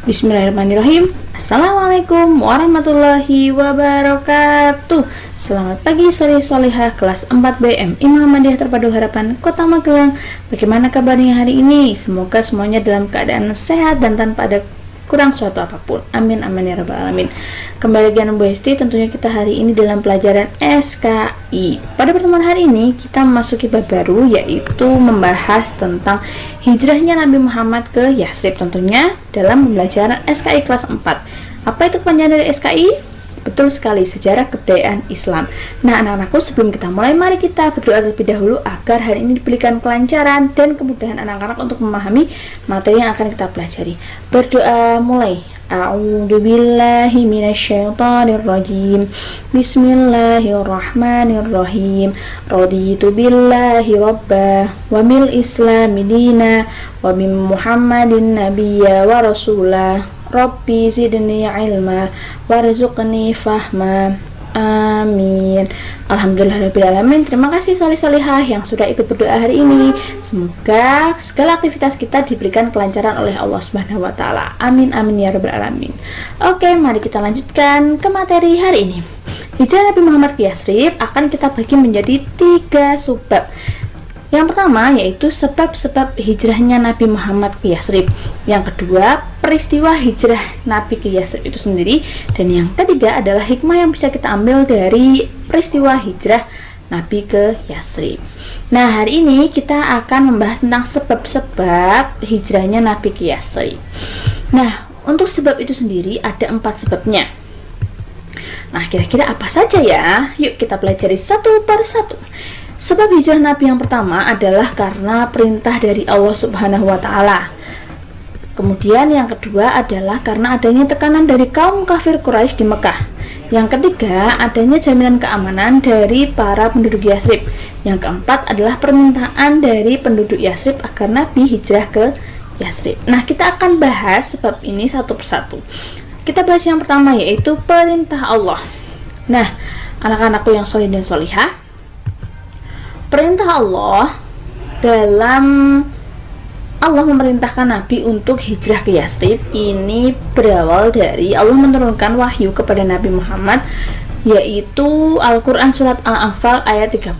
Bismillahirrahmanirrahim. Assalamualaikum warahmatullahi wabarakatuh. Selamat pagi sore solihah kelas 4 BM Muhammadiyah Terpadu Harapan Kota Magelang. Bagaimana kabarnya hari ini? Semoga semuanya dalam keadaan sehat dan tanpa ada kurang suatu apapun. Amin amin ya rabbal alamin. Kembali lagi Bu Hesti, tentunya kita hari ini dalam pelajaran SKI. Pada pertemuan hari ini kita memasuki bab baru, yaitu membahas tentang hijrahnya Nabi Muhammad ke Yasrib, tentunya dalam pembelajaran SKI kelas 4. Apa itu kepanjangan dari SKI? Betul sekali, sejarah kebudayaan Islam. Nah anak-anakku, sebelum kita mulai, mari kita berdoa terlebih dahulu agar hari ini diberikan kelancaran dan kemudahan anak-anak untuk memahami materi yang akan kita pelajari. Berdoa mulai. A'udzubillahi minasyaitonirrajim. Bismillahirrahmanirrahim. Raditu billahi rabbah wa bil islami dina wa bi Muhammadin nabiyya wa rasulah. Rabbi zidni ilma warzuqni fahma. Amin. Alhamdulillahirrahmanirrahim. Terima kasih solih-solihah yang sudah ikut berdoa hari ini. Semoga segala aktivitas kita diberikan kelancaran oleh Allah Subhanahu wa taala. Amin amin ya rabbal alamin. Oke, mari kita lanjutkan ke materi hari ini. Hijrah Nabi Muhammad ke Yasrib akan kita bagi menjadi 3 subbab. Yang pertama yaitu sebab-sebab hijrahnya Nabi Muhammad ke Yasrib. Yang kedua, peristiwa hijrah Nabi ke Yasrib itu sendiri. Dan yang ketiga adalah hikmah yang bisa kita ambil dari peristiwa hijrah Nabi ke Yasrib. Nah, hari ini kita akan membahas tentang sebab-sebab hijrahnya Nabi ke Yasrib. Nah, untuk sebab itu sendiri ada 4 sebabnya. Nah, kira-kira apa saja ya? Yuk kita pelajari satu per satu. Sebab hijrah Nabi yang pertama adalah karena perintah dari Allah Subhanahu wa taala. Kemudian yang kedua adalah karena adanya tekanan dari kaum kafir Quraisy di Mekah. Yang ketiga, adanya jaminan keamanan dari para penduduk Yasrib. Yang keempat adalah permintaan dari penduduk Yasrib agar Nabi hijrah ke Yasrib. Nah, kita akan bahas sebab ini satu persatu. Kita bahas yang pertama, yaitu perintah Allah. Nah, anak-anakku yang solih dan solihah, perintah Allah dalam Allah memerintahkan Nabi untuk hijrah ke Yasrib ini berawal dari Allah menurunkan wahyu kepada Nabi Muhammad, yaitu Al-Quran Surat Al-Anfal ayat 30.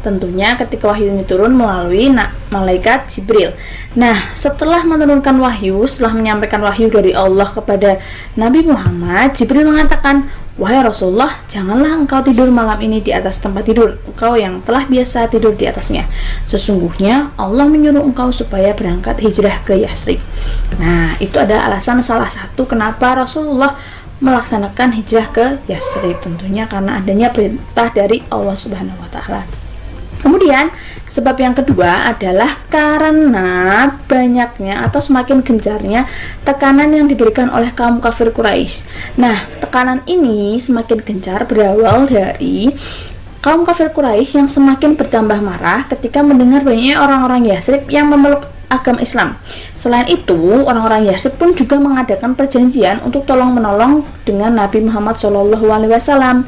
Tentunya ketika wahyu ini turun melalui malaikat Jibril. Nah, setelah menurunkan wahyu, setelah menyampaikan wahyu dari Allah kepada Nabi Muhammad, Jibril mengatakan, "Wahai Rasulullah, janganlah engkau tidur malam ini di atas tempat tidur engkau yang telah biasa tidur di atasnya. Sesungguhnya Allah menyuruh engkau supaya berangkat hijrah ke Yasrib." Nah, itu adalah alasan salah satu kenapa Rasulullah melaksanakan hijrah ke Yasrib, tentunya karena adanya perintah dari Allah Subhanahu wa taala. Kemudian sebab yang kedua adalah karena banyaknya atau semakin gencarnya tekanan yang diberikan oleh kaum kafir Quraisy. Nah, tekanan ini semakin gencar berawal dari kaum kafir Quraisy yang semakin bertambah marah ketika mendengar banyaknya orang-orang Yasrib yang memeluk agama Islam. Selain itu, orang-orang Yasrib pun juga mengadakan perjanjian untuk tolong-menolong dengan Nabi Muhammad SAW.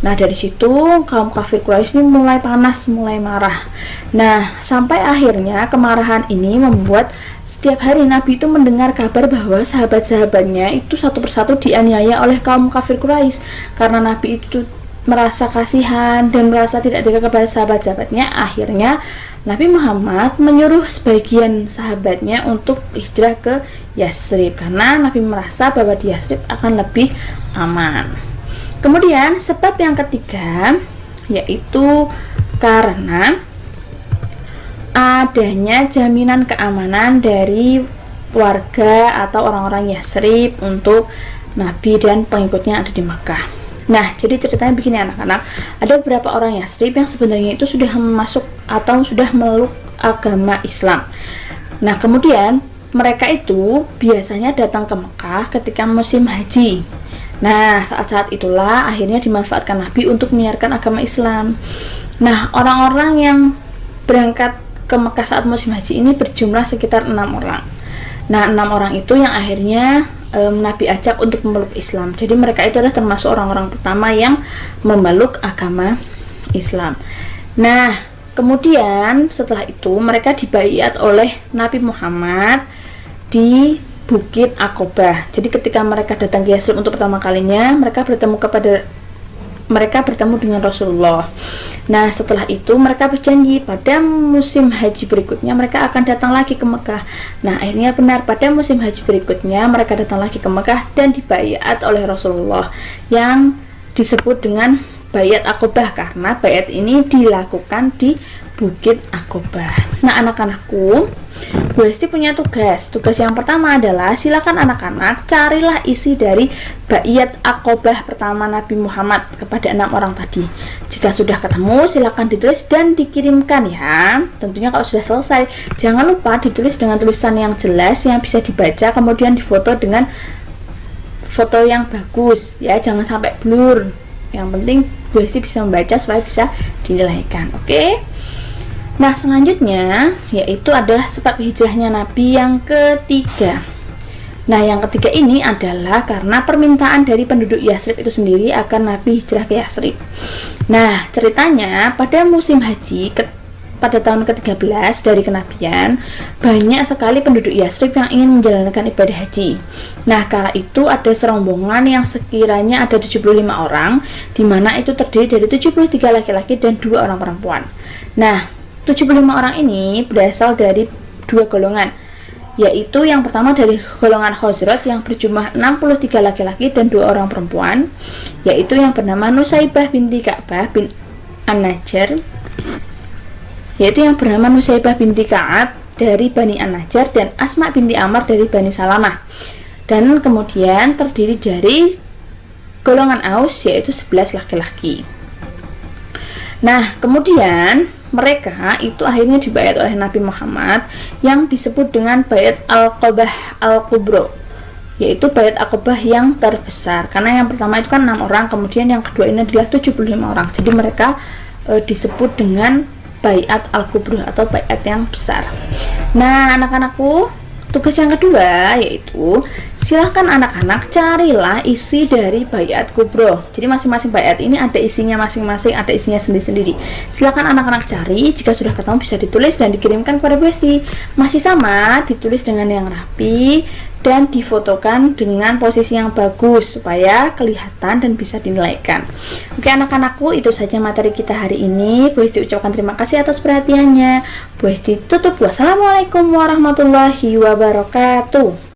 Nah, dari situ kaum kafir Quraisy ini mulai panas, mulai marah. Nah, sampai akhirnya kemarahan ini membuat setiap hari Nabi itu mendengar kabar bahwa sahabat-sahabatnya itu satu persatu dianiaya oleh kaum kafir Quraisy. Karena Nabi itu merasa kasihan dan merasa tidak dekat kepada sahabat-sahabatnya, akhirnya Nabi Muhammad menyuruh sebagian sahabatnya untuk hijrah ke Yasrib karena Nabi merasa bahwa di Yasrib akan lebih aman. Kemudian sebab yang ketiga yaitu karena adanya jaminan keamanan dari warga atau orang-orang Yasrib untuk Nabi dan pengikutnya ada di Mekah. Nah, jadi ceritanya begini anak-anak, ada beberapa orang Yasrib yang sebenarnya itu sudah masuk atau sudah meluk agama Islam. Nah, kemudian mereka itu biasanya datang ke Mekah ketika musim haji. Nah, saat-saat itulah akhirnya dimanfaatkan Nabi untuk menyiarkan agama Islam. Nah, orang-orang yang berangkat ke Mekah saat musim haji ini berjumlah sekitar 6 orang. Nah, 6 orang itu yang akhirnya Nabi ajak untuk memeluk Islam. Jadi mereka itu adalah termasuk orang-orang pertama yang memeluk agama Islam. Nah, kemudian setelah itu mereka dibaiat oleh Nabi Muhammad di Bukit Aqobah. Jadi ketika mereka datang ke Yasrib untuk pertama kalinya, mereka bertemu dengan Rasulullah. Nah, setelah itu mereka berjanji pada musim haji berikutnya mereka akan datang lagi ke Mekah. Nah, akhirnya benar, pada musim haji berikutnya mereka datang lagi ke Mekah dan dibaiat oleh Rasulullah yang disebut dengan Baiat Aqobah, karena baiat ini dilakukan di Bukit Aqobah. Nah, anak-anakku, Bu Hesti punya tugas. Tugas yang pertama adalah silakan anak-anak carilah isi dari Baiat Aqobah pertama Nabi Muhammad kepada 6 orang tadi. Jika sudah ketemu, silakan ditulis dan dikirimkan ya. Tentunya kalau sudah selesai, jangan lupa ditulis dengan tulisan yang jelas yang bisa dibaca, kemudian difoto dengan foto yang bagus ya, jangan sampai blur. Yang penting Bu Hesti bisa membaca supaya bisa dinilaikan. Oke? Nah, selanjutnya yaitu adalah sebab hijrahnya Nabi yang ketiga. Nah, yang ketiga ini adalah karena permintaan dari penduduk Yasrib itu sendiri akan Nabi hijrah ke Yasrib. Nah, ceritanya pada musim haji pada tahun ke-13 dari kenabian, banyak sekali penduduk Yasrib yang ingin menjalankan ibadah haji. Nah, kala itu ada serombongan yang sekiranya ada 75 orang, di mana itu terdiri dari 73 laki-laki dan 2 orang perempuan. Nah, 75 orang ini berasal dari 2 golongan, yaitu yang pertama dari golongan Khazraj yang berjumlah 63 laki-laki dan 2 orang perempuan, yaitu yang bernama Nusaibah binti Ka'bah bin An-Najjar, binti Ka'ab dari Bani An-Najjar, dan Asma binti Amr dari Bani Salamah. Dan kemudian terdiri dari golongan Aus, yaitu 11 laki-laki. Nah, kemudian mereka itu akhirnya dibaiat oleh Nabi Muhammad yang disebut dengan Baiat Al-Aqobah Al-Kubro, yaitu Baiat Aqobah yang terbesar, karena yang pertama itu kan 6 orang, kemudian yang kedua ini adalah 75 orang. Jadi mereka disebut dengan Baiat Al-Kubro atau baiat yang besar. Nah, anak-anakku, tugas yang kedua yaitu silahkan anak-anak carilah isi dari Baiat Kubro. Jadi masing-masing baiat ini ada isinya masing-masing, ada isinya sendiri-sendiri. Silahkan anak-anak cari, jika sudah ketemu bisa ditulis dan dikirimkan kepada Bu Hesti. Masih sama, ditulis dengan yang rapi dan difotokan dengan posisi yang bagus supaya kelihatan dan bisa dinilaikan. Oke anak-anakku, itu saja materi kita hari ini. Bu Hesti ucapkan terima kasih atas perhatiannya. Bu Hesti tutup. Wassalamualaikum warahmatullahi wabarakatuh.